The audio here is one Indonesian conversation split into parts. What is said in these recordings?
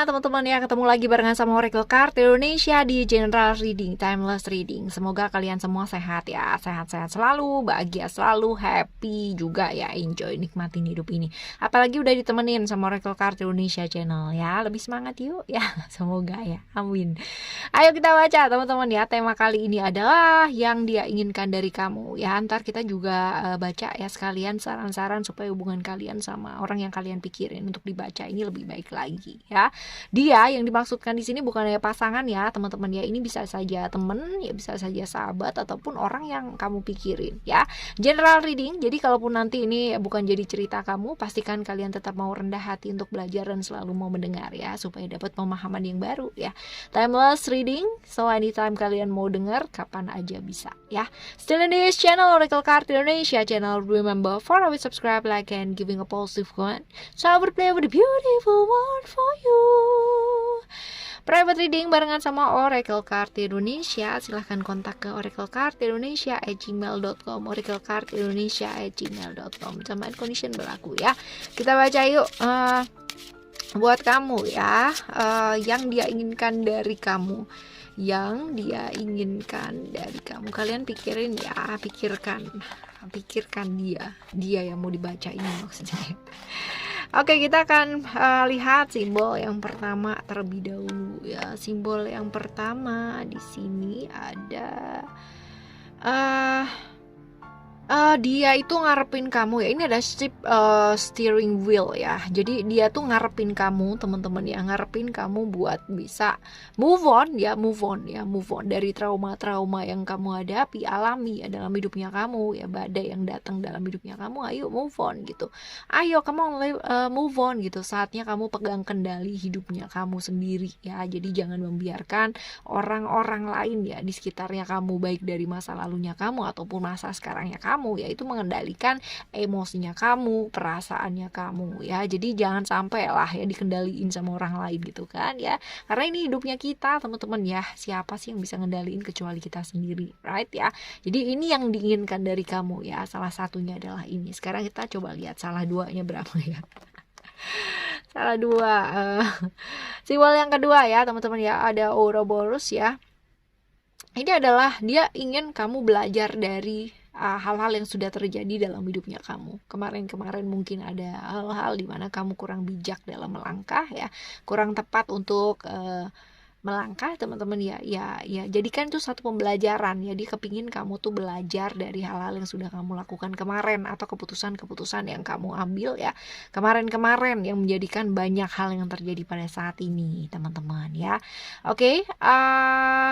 semuanya teman-teman ya, ketemu lagi barengan sama Oracle Card Indonesia di General Reading, Timeless Reading. Semoga kalian semua sehat ya, sehat-sehat selalu, bahagia selalu, happy juga ya, enjoy, nikmatin hidup ini. Apalagi udah ditemenin sama Oracle Card Indonesia channel ya, lebih semangat yuk ya, semoga ya, amin. Ayo kita baca teman-teman ya, tema kali ini adalah yang dia inginkan dari kamu ya. Ntar kita juga baca ya sekalian saran-saran supaya hubungan kalian sama orang yang kalian pikirin untuk dibaca ini lebih baik lagi ya. Dia yang dimaksudkan di sini bukan hanya pasangan ya teman-teman ya, ini bisa saja temen ya, bisa saja sahabat ataupun orang yang kamu pikirin ya. General reading, jadi kalaupun nanti ini bukan jadi cerita kamu, pastikan kalian tetap mau rendah hati untuk belajar dan selalu mau mendengar ya, supaya dapat pemahaman yang baru ya. Timeless reading, so anytime kalian mau dengar, kapan aja bisa ya. Still in this channel Oracle Card Indonesia channel, remember for always subscribe, like and giving a positive comment, so I will play with a beautiful one for you. Private reading barengan sama Oracle Card Indonesia, silahkan kontak ke oraclecardindonesia@gmail.com, oraclecardindonesia@gmail.com. Sama condition berlaku ya. Kita baca yuk. Buat kamu ya, yang dia inginkan dari kamu, yang dia inginkan dari kamu. Kalian pikirin ya, pikirkan dia yang mau dibaca ini maksudnya. Oke, kita akan lihat simbol yang pertama terlebih dahulu ya. Simbol yang pertama di sini ada dia itu ngarepin kamu ya. Ini ada steering wheel ya. Jadi dia tuh ngarepin kamu teman-teman ya, ngarepin kamu buat bisa move on dari trauma-trauma yang kamu hadapi, alami ya dalam hidupnya kamu ya, badai yang datang dalam hidupnya kamu. Ayo move on gitu. Ayo kamu move on gitu. Saatnya kamu pegang kendali hidupnya kamu sendiri ya. Jadi jangan membiarkan orang-orang lain ya di sekitarnya kamu, baik dari masa lalunya kamu ataupun masa sekarangnya kamu, yaitu mengendalikan emosinya kamu, perasaannya kamu ya. Jadi jangan sampai lah ya dikendaliin sama orang lain gitu kan ya, karena ini hidupnya kita teman-teman ya. Siapa sih yang bisa ngendaliin kecuali kita sendiri, right ya. Jadi ini yang diinginkan dari kamu ya, salah satunya adalah ini. Sekarang kita coba lihat salah duanya berapa ya. Salah dua. Simbol yang kedua ya teman-teman ya, ada Ouroboros ya. Ini adalah dia ingin kamu belajar dari hal-hal yang sudah terjadi dalam hidupnya kamu. Kemarin-kemarin mungkin ada hal-hal di mana kamu kurang bijak dalam melangkah ya, kurang tepat untuk melangkah teman-teman ya jadikan itu satu pembelajaran ya. Dia kepingin kamu tuh belajar dari hal-hal yang sudah kamu lakukan kemarin, atau keputusan-keputusan yang kamu ambil ya kemarin-kemarin, yang menjadikan banyak hal yang terjadi pada saat ini teman-teman ya. Oke,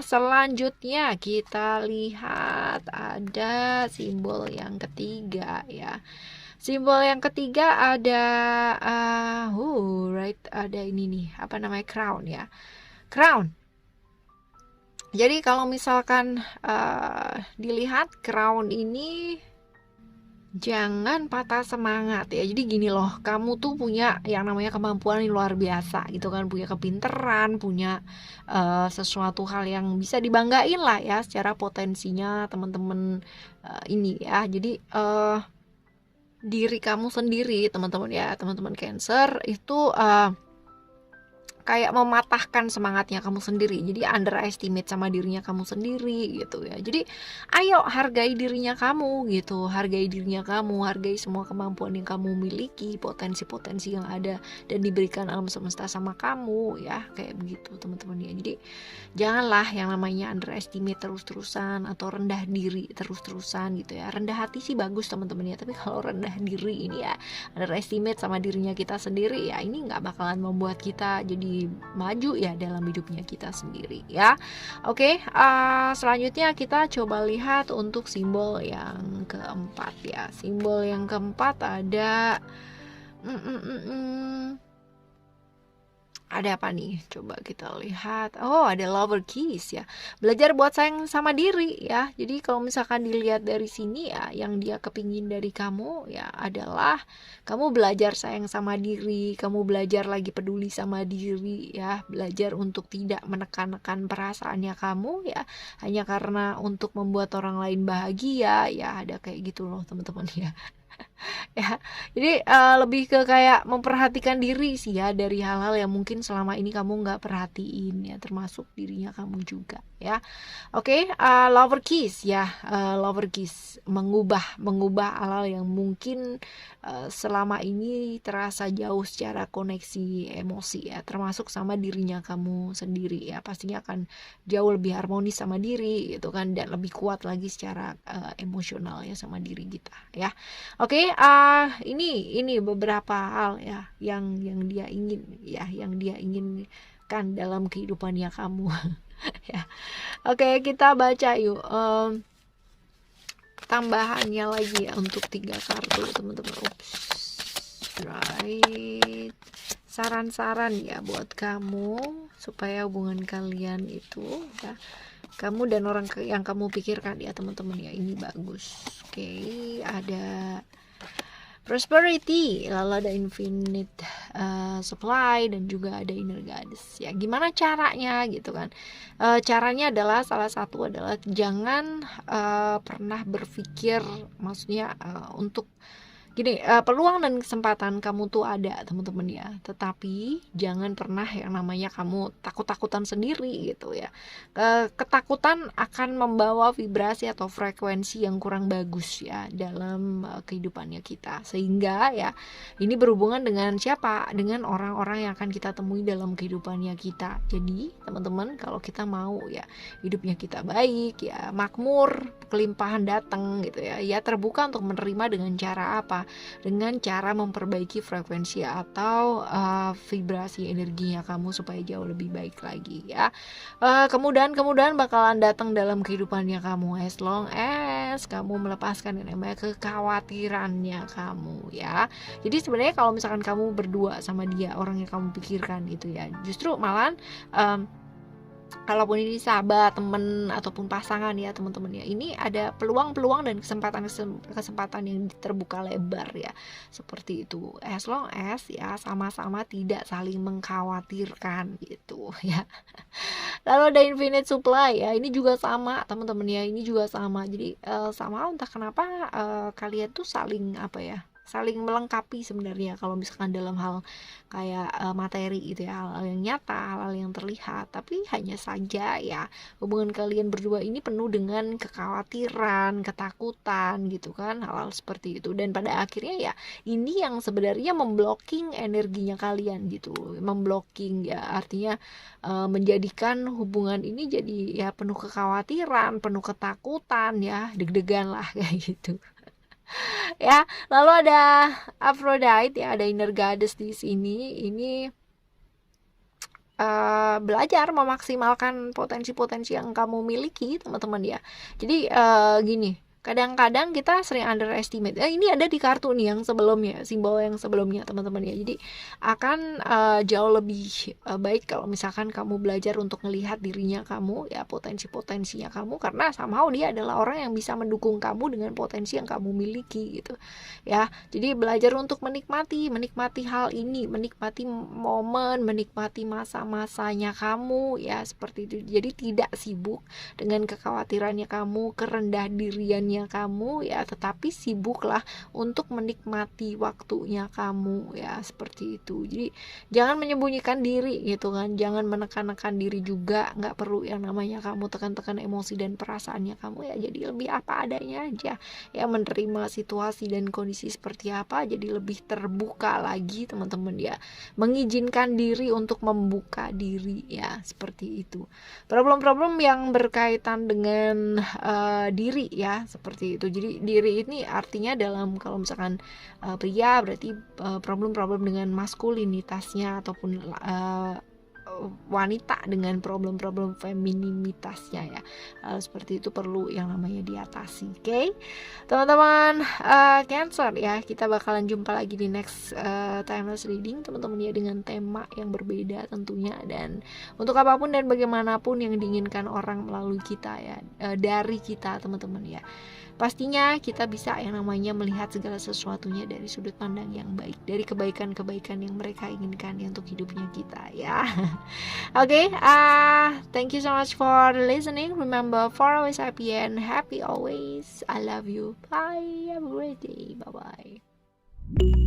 selanjutnya kita lihat ada simbol yang ketiga ya. Simbol yang ketiga ada ada ini nih, apa namanya, crown ya. Crown. Jadi kalau misalkan dilihat crown ini, jangan patah semangat ya. Jadi gini loh, kamu tuh punya yang namanya kemampuan yang luar biasa gitu kan, punya kepinteran, punya sesuatu hal yang bisa dibanggain lah ya secara potensinya teman-teman ini ya. Jadi diri kamu sendiri teman-teman ya, teman-teman Cancer itu kayak mematahkan semangatnya kamu sendiri. Jadi underestimate sama dirinya kamu sendiri gitu ya. Jadi ayo hargai dirinya kamu gitu, hargai dirinya kamu, hargai semua kemampuan yang kamu miliki, potensi-potensi yang ada dan diberikan alam semesta sama kamu ya, kayak begitu teman-teman ya. Jadi janganlah yang namanya underestimate terus-terusan atau rendah diri terus-terusan gitu ya. Rendah hati sih bagus teman-teman ya, tapi kalau rendah diri ini ya, underestimate sama dirinya kita sendiri ya, ini nggak bakalan membuat kita jadi maju ya dalam hidupnya kita sendiri ya. Oke, selanjutnya kita coba lihat untuk simbol yang keempat ya. Simbol yang keempat ada ada apa nih? Coba kita lihat. Oh, ada lover keys ya. Belajar buat sayang sama diri ya. Jadi kalau misalkan dilihat dari sini ya, yang dia kepingin dari kamu ya adalah kamu belajar sayang sama diri, kamu belajar lagi peduli sama diri ya, belajar untuk tidak menekan-nekan perasaannya kamu ya, hanya karena untuk membuat orang lain bahagia ya. Ada kayak gitu loh teman-teman ya. ya. Jadi lebih ke kayak memperhatikan diri sih ya, dari hal-hal yang mungkin selama ini kamu nggak perhatiin ya, termasuk dirinya kamu juga ya. Oke, lover kiss ya, lover kiss mengubah hal-hal yang mungkin selama ini terasa jauh secara koneksi emosi ya, termasuk sama dirinya kamu sendiri ya. Pastinya akan jauh lebih harmonis sama diri gitu kan, dan lebih kuat lagi secara emosional ya sama diri kita ya. Oke, ini beberapa hal ya yang dia ingin ya, yang dia inginkan dalam kehidupannya kamu ya. Oke, kita baca yuk tambahannya lagi ya untuk 3 kartu teman-teman. Right, saran-saran ya buat kamu supaya hubungan kalian itu ya, kamu dan orang yang kamu pikirkan ya teman-teman ya, ini bagus. Oke, ada prosperity, lalu ada infinite supply, dan juga ada inner goddess ya. Gimana caranya gitu kan? Caranya adalah, salah satu adalah jangan pernah berpikir, maksudnya untuk gini, peluang dan kesempatan kamu tuh ada teman-teman ya, tetapi jangan pernah yang namanya kamu takut-takutan sendiri gitu ya. Ketakutan akan membawa vibrasi atau frekuensi yang kurang bagus ya dalam kehidupannya kita, sehingga ya ini berhubungan dengan siapa, dengan orang-orang yang akan kita temui dalam kehidupannya kita. Jadi teman-teman, kalau kita mau ya hidupnya kita baik ya, makmur, kelimpahan datang gitu ya, ya terbuka untuk menerima dengan cara apa? Dengan cara memperbaiki frekuensi atau vibrasi energinya kamu supaya jauh lebih baik lagi ya. Kemudahan bakalan datang dalam kehidupannya kamu as long as kamu melepaskan yang namanya kekhawatirannya kamu ya. Jadi sebenarnya kalau misalkan kamu berdua sama dia, orang yang kamu pikirkan gitu ya, justru malahan kalaupun ini sahabat, temen, ataupun pasangan ya teman-teman ya, ini ada peluang-peluang dan kesempatan yang terbuka lebar ya, seperti itu, as long as ya sama-sama tidak saling mengkhawatirkan gitu ya. Lalu ada infinite supply ya, ini juga sama teman-teman ya, ini juga sama. Jadi sama, entah kenapa kalian tuh saling apa ya, saling melengkapi sebenarnya kalau misalkan dalam hal kayak materi gitu ya, hal-hal yang nyata, hal-hal yang terlihat. Tapi hanya saja ya, hubungan kalian berdua ini penuh dengan kekhawatiran, ketakutan gitu kan, hal-hal seperti itu. Dan pada akhirnya ya ini yang sebenarnya memblocking energinya kalian gitu, memblocking ya, artinya menjadikan hubungan ini jadi ya penuh kekhawatiran, penuh ketakutan ya, deg-degan lah kayak gitu ya. Lalu ada Aphrodite ya, ada inner goddess di sini. Ini belajar memaksimalkan potensi-potensi yang kamu miliki teman-teman ya. Jadi gini, kadang-kadang kita sering underestimate. Ini ada di kartu nih yang sebelumnya, simbol yang sebelumnya teman-teman ya. Jadi akan jauh lebih baik kalau misalkan kamu belajar untuk melihat dirinya kamu ya, potensi-potensinya kamu, karena somehow dia adalah orang yang bisa mendukung kamu dengan potensi yang kamu miliki gitu ya. Jadi belajar untuk menikmati hal ini, menikmati momen, menikmati masa-masanya kamu ya, seperti itu. Jadi tidak sibuk dengan kekhawatirannya kamu, kerendah diriannya kamu ya, tetapi sibuklah untuk menikmati waktunya kamu ya, seperti itu. Jadi jangan menyembunyikan diri gitu kan, jangan menekan-nekan diri juga, nggak perlu yang namanya kamu tekan-tekan emosi dan perasaannya kamu ya. Jadi lebih apa adanya aja ya, menerima situasi dan kondisi seperti apa, jadi lebih terbuka lagi teman-teman ya, mengizinkan diri untuk membuka diri ya, seperti itu. Problem-problem yang berkaitan dengan diri ya, seperti itu. Jadi diri ini artinya dalam, kalau misalkan pria berarti problem-problem dengan maskulinitasnya, ataupun wanita dengan problem-problem femininitasnya ya. Seperti itu perlu yang namanya diatasi. Oke, teman-teman Cancer ya, kita bakalan jumpa lagi di next timeless reading teman-teman ya, dengan tema yang berbeda tentunya. Dan untuk apapun dan bagaimanapun yang diinginkan orang melalui kita ya, dari kita teman-teman ya, pastinya kita bisa yang namanya melihat segala sesuatunya dari sudut pandang yang baik, dari kebaikan-kebaikan yang mereka inginkan ya untuk hidupnya kita ya. Oke, thank you so much for listening. Remember, for always happy and happy always. I love you. Bye. Have a great day. Bye bye. you.